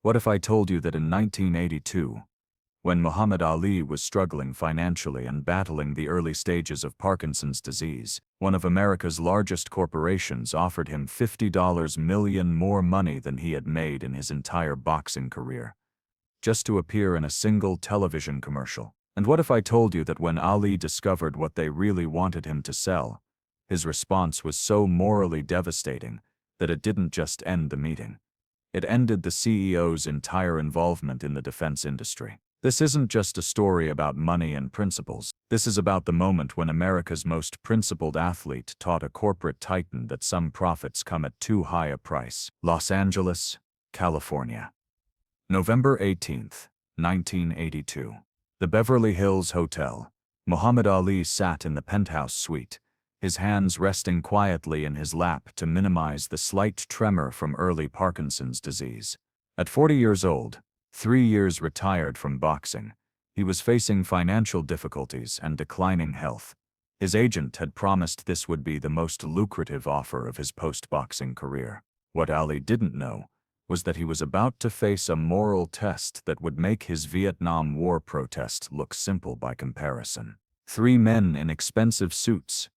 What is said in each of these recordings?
What if I told you that in 1982, when Muhammad Ali was struggling financially and battling the early stages of Parkinson's disease, one of America's largest corporations offered him $50 million more money than he had made in his entire boxing career, just to appear in a single television commercial? And what if I told you that when Ali discovered what they really wanted him to sell, his response was so morally devastating that it didn't just end the meeting. It ended the CEO's entire involvement in the defense industry. This isn't just a story about money and principles. This is about the moment when America's most principled athlete taught a corporate titan that some profits come at too high a price. Los Angeles, California. November 18th, 1982. The Beverly Hills Hotel. Muhammad Ali sat in the penthouse suite, his hands resting quietly in his lap to minimize the slight tremor from early Parkinson's disease. At 40 years old, 3 years retired from boxing, he was facing financial difficulties and declining health. His agent had promised this would be the most lucrative offer of his post-boxing career. What Ali didn't know was that he was about to face a moral test that would make his Vietnam War protest look simple by comparison. 3 men in expensive suits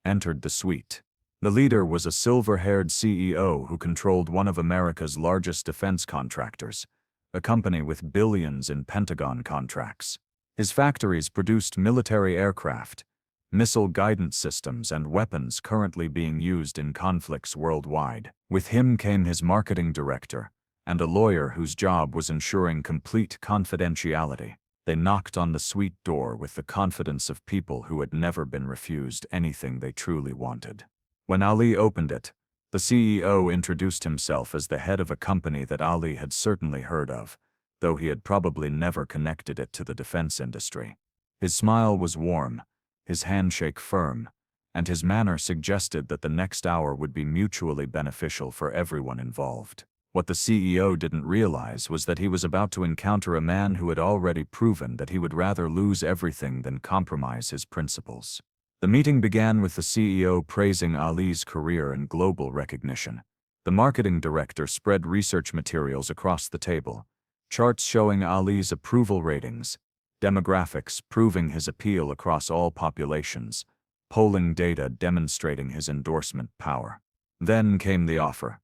entered the suite. The leader was a silver-haired CEO who controlled one of America's largest defense contractors, a company with billions in Pentagon contracts. His factories produced military aircraft, missile guidance systems, and weapons currently being used in conflicts worldwide. With him came his marketing director and a lawyer whose job was ensuring complete confidentiality. They knocked on the suite door with the confidence of people who had never been refused anything they truly wanted. When Ali opened it, the CEO introduced himself as the head of a company that Ali had certainly heard of, though he had probably never connected it to the defense industry. His smile was warm, his handshake firm, and his manner suggested that the next hour would be mutually beneficial for everyone involved. What the CEO didn't realize was that he was about to encounter a man who had already proven that he would rather lose everything than compromise his principles. The meeting began with the CEO praising Ali's career and global recognition. The marketing director spread research materials across the table, charts showing Ali's approval ratings, demographics proving his appeal across all populations, polling data demonstrating his endorsement power. Then came the offer.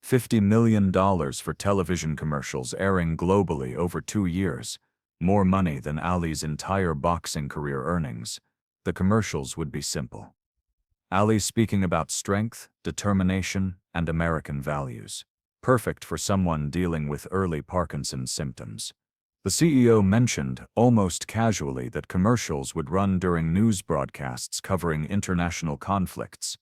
$50 million for television commercials airing globally over 2 years, more money than Ali's entire boxing career earnings. The commercials would be simple. Ali speaking about strength, determination, and American values. Perfect for someone dealing with early Parkinson's symptoms. The CEO mentioned, almost casually, that commercials would run during news broadcasts covering international conflicts.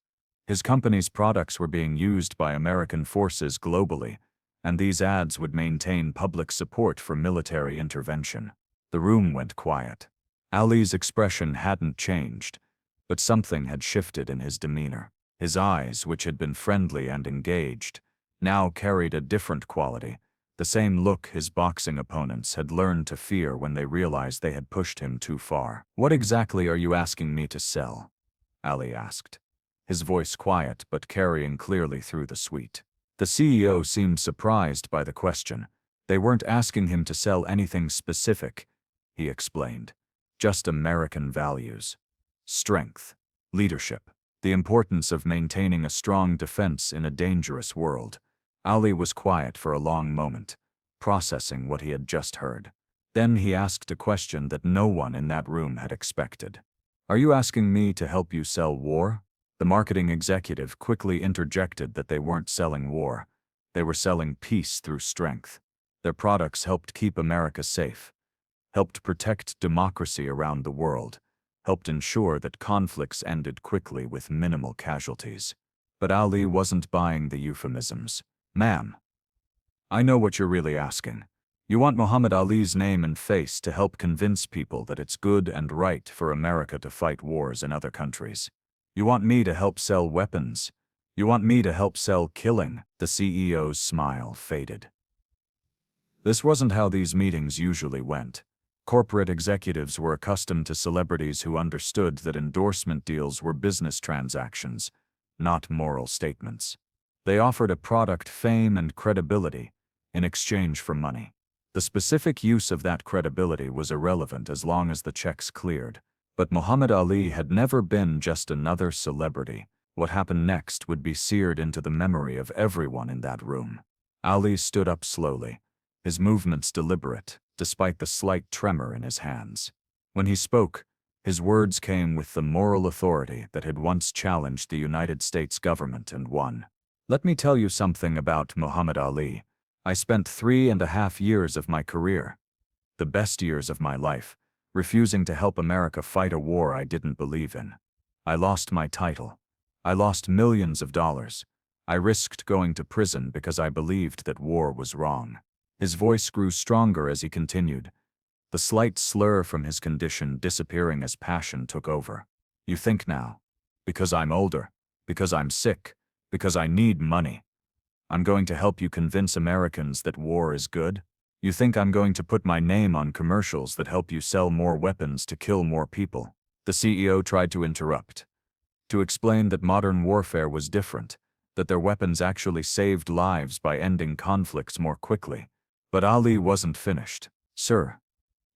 His company's products were being used by American forces globally, and these ads would maintain public support for military intervention. The room went quiet. Ali's expression hadn't changed, but something had shifted in his demeanor. His eyes, which had been friendly and engaged, now carried a different quality, the same look his boxing opponents had learned to fear when they realized they had pushed him too far. "What exactly are you asking me to sell?" Ali asked, his voice quiet but carrying clearly through the suite. The CEO seemed surprised by the question. They weren't asking him to sell anything specific, he explained. Just American values. Strength, leadership, the importance of maintaining a strong defense in a dangerous world. Ali was quiet for a long moment, processing what he had just heard. Then he asked a question that no one in that room had expected. "Are you asking me to help you sell war?" The marketing executive quickly interjected that they weren't selling war. They were selling peace through strength. Their products helped keep America safe, helped protect democracy around the world, helped ensure that conflicts ended quickly with minimal casualties. But Ali wasn't buying the euphemisms. "Ma'am, I know what you're really asking. You want Muhammad Ali's name and face to help convince people that it's good and right for America to fight wars in other countries. You want me to help sell weapons. You want me to help sell killing." The CEO's smile faded. This wasn't how these meetings usually went. Corporate executives were accustomed to celebrities who understood that endorsement deals were business transactions, not moral statements. They offered a product fame and credibility, in exchange for money. The specific use of that credibility was irrelevant as long as the checks cleared. But Muhammad Ali had never been just another celebrity. What happened next would be seared into the memory of everyone in that room. Ali stood up slowly, his movements deliberate, despite the slight tremor in his hands. When he spoke, his words came with the moral authority that had once challenged the United States government and won. Let me tell you something about Muhammad Ali. I spent 3.5 years of my career, the best years of my life, refusing to help America fight a war I didn't believe in. I lost my title. I lost millions of dollars. I risked going to prison because I believed that war was wrong. His voice grew stronger as he continued, the slight slur from his condition disappearing as passion took over. You think now, because I'm older, because I'm sick, because I need money, I'm going to help you convince Americans that war is good? You think I'm going to put my name on commercials that help you sell more weapons to kill more people? The CEO tried to interrupt, to explain that modern warfare was different, that their weapons actually saved lives by ending conflicts more quickly. But Ali wasn't finished. Sir,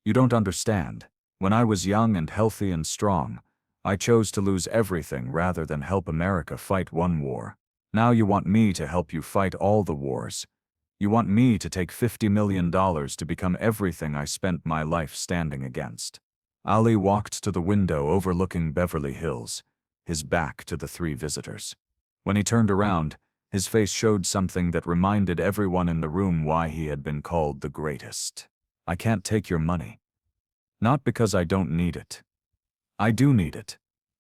you don't understand. When I was young and healthy and strong, I chose to lose everything rather than help America fight one war. Now you want me to help you fight all the wars. You want me to take $50 million to become everything I spent my life standing against. Ali walked to the window overlooking Beverly Hills, his back to the three visitors. When he turned around, his face showed something that reminded everyone in the room why he had been called the greatest. I can't take your money. Not because I don't need it. I do need it.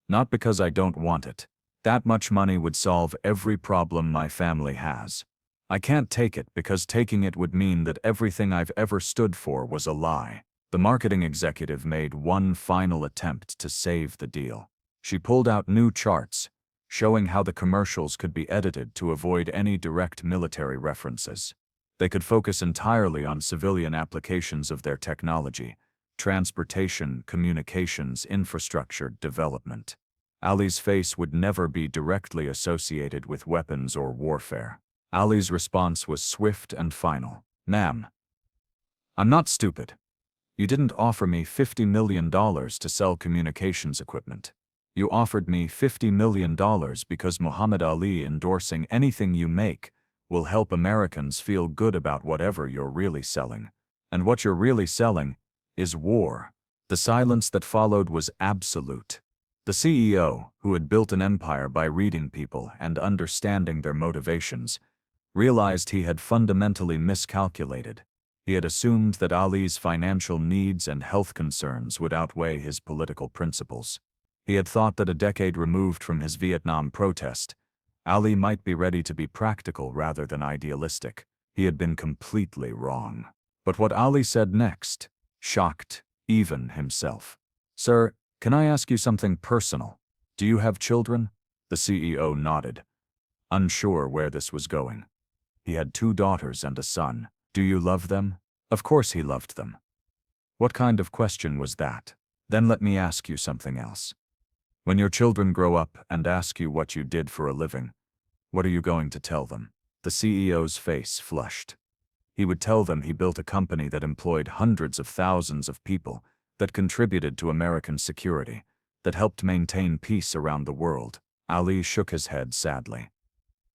Not because I don't want it. That much money would solve every problem my family has. I can't take it because taking it would mean that everything I've ever stood for was a lie. The marketing executive made one final attempt to save the deal. She pulled out new charts, showing how the commercials could be edited to avoid any direct military references. They could focus entirely on civilian applications of their technology, transportation, communications, infrastructure, development. Ali's face would never be directly associated with weapons or warfare. Ali's response was swift and final. Ma'am, I'm not stupid. You didn't offer me $50 million to sell communications equipment. You offered me $50 million because Muhammad Ali endorsing anything you make will help Americans feel good about whatever you're really selling. And what you're really selling is war. The silence that followed was absolute. The CEO, who had built an empire by reading people and understanding their motivations, realized he had fundamentally miscalculated. He had assumed that Ali's financial needs and health concerns would outweigh his political principles. He had thought that a decade removed from his Vietnam protest, Ali might be ready to be practical rather than idealistic. He had been completely wrong. But what Ali said next shocked even himself. Sir, can I ask you something personal? Do you have children? The CEO nodded, unsure where this was going. He had 2 daughters and a son. Do you love them? Of course he loved them. What kind of question was that? Then let me ask you something else. When your children grow up and ask you what you did for a living, what are you going to tell them? The CEO's face flushed. He would tell them he built a company that employed hundreds of thousands of people, that contributed to American security, that helped maintain peace around the world. Ali shook his head sadly.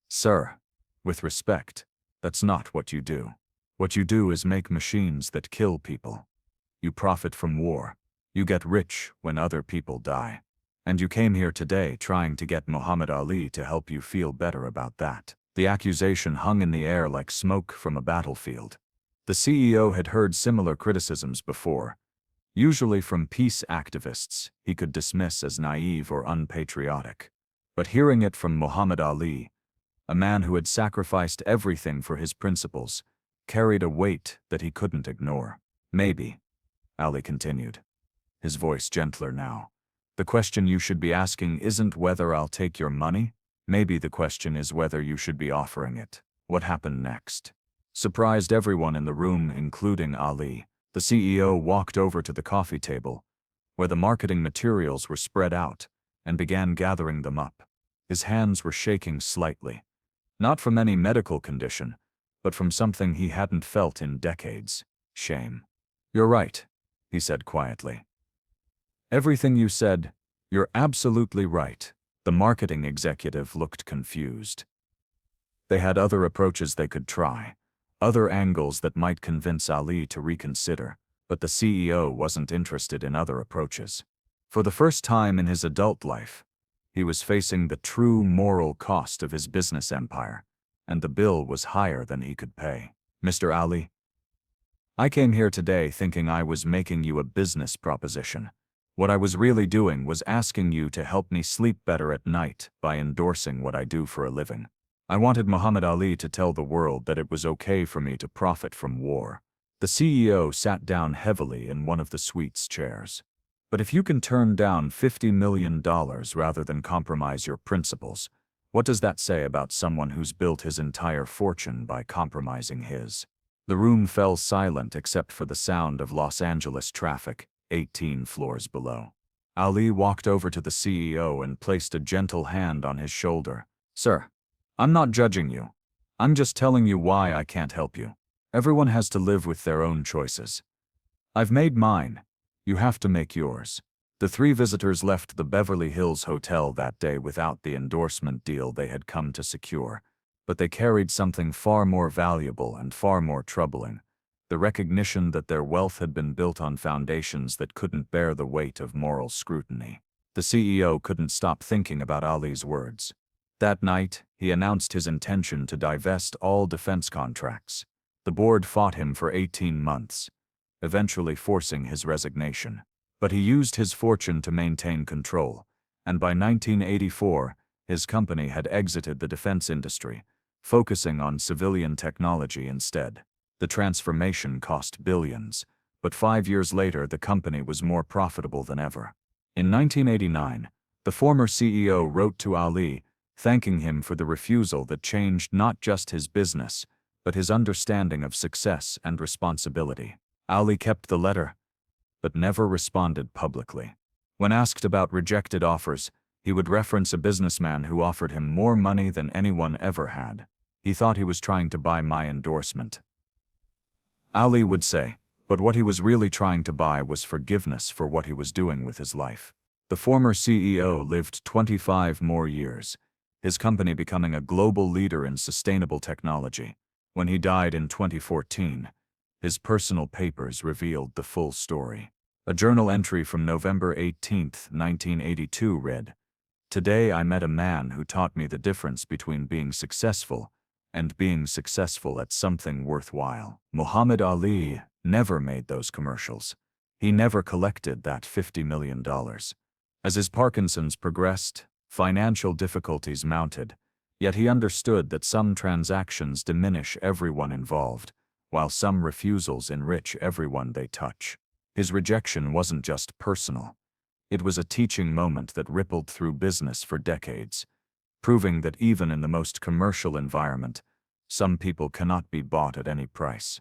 Sir, with respect, that's not what you do. What you do is make machines that kill people. You profit from war. You get rich when other people die. And you came here today trying to get Muhammad Ali to help you feel better about that. The accusation hung in the air like smoke from a battlefield. The CEO had heard similar criticisms before, usually from peace activists he could dismiss as naive or unpatriotic. But hearing it from Muhammad Ali, a man who had sacrificed everything for his principles, carried a weight that he couldn't ignore. Maybe, Ali continued, his voice gentler now, the question you should be asking isn't whether I'll take your money. Maybe the question is whether you should be offering it. What happened next surprised everyone in the room, including Ali. The CEO walked over to the coffee table, where the marketing materials were spread out, and began gathering them up. His hands were shaking slightly, not from any medical condition, but from something he hadn't felt in decades: shame. "You're right," he said quietly. "Everything you said, you're absolutely right." The marketing executive looked confused. They had other approaches they could try, other angles that might convince Ali to reconsider, but the CEO wasn't interested in other approaches. For the first time in his adult life, he was facing the true moral cost of his business empire, and the bill was higher than he could pay. "Mr. Ali, I came here today thinking I was making you a business proposition. What I was really doing was asking you to help me sleep better at night by endorsing what I do for a living. I wanted Muhammad Ali to tell the world that it was okay for me to profit from war." The CEO sat down heavily in one of the suite's chairs. "But if you can turn down $50 million rather than compromise your principles, what does that say about someone who's built his entire fortune by compromising his?" The room fell silent except for the sound of Los Angeles traffic, 18 floors below. Ali walked over to the CEO and placed a gentle hand on his shoulder. "Sir, I'm not judging you. I'm just telling you why I can't help you. Everyone has to live with their own choices. I've made mine. You have to make yours." The three visitors left the Beverly Hills Hotel that day without the endorsement deal they had come to secure, but they carried something far more valuable and far more troubling: the recognition that their wealth had been built on foundations that couldn't bear the weight of moral scrutiny. The CEO couldn't stop thinking about Ali's words. That night, he announced his intention to divest all defense contracts. The board fought him for 18 months, eventually forcing his resignation. But he used his fortune to maintain control, and by 1984, his company had exited the defense industry, focusing on civilian technology instead. The transformation cost billions, but 5 years later the company was more profitable than ever. In 1989, the former CEO wrote to Ali, thanking him for the refusal that changed not just his business, but his understanding of success and responsibility. Ali kept the letter, but never responded publicly. When asked about rejected offers, he would reference a businessman who offered him more money than anyone ever had. "He thought he was trying to buy my endorsement," Ali would say, but what he was really trying to buy was forgiveness for what he was doing with his life. The former CEO lived 25 more years, his company becoming a global leader in sustainable technology. When he died in 2014, his personal papers revealed the full story. A journal entry from November 18, 1982 read, "Today I met a man who taught me the difference between being successful and being successful at something worthwhile." Muhammad Ali never made those commercials. He never collected that $50 million. As his Parkinson's progressed, financial difficulties mounted, yet he understood that some transactions diminish everyone involved, while some refusals enrich everyone they touch. His rejection wasn't just personal. It was a teaching moment that rippled through business for decades, proving that even in the most commercial environment, some people cannot be bought at any price.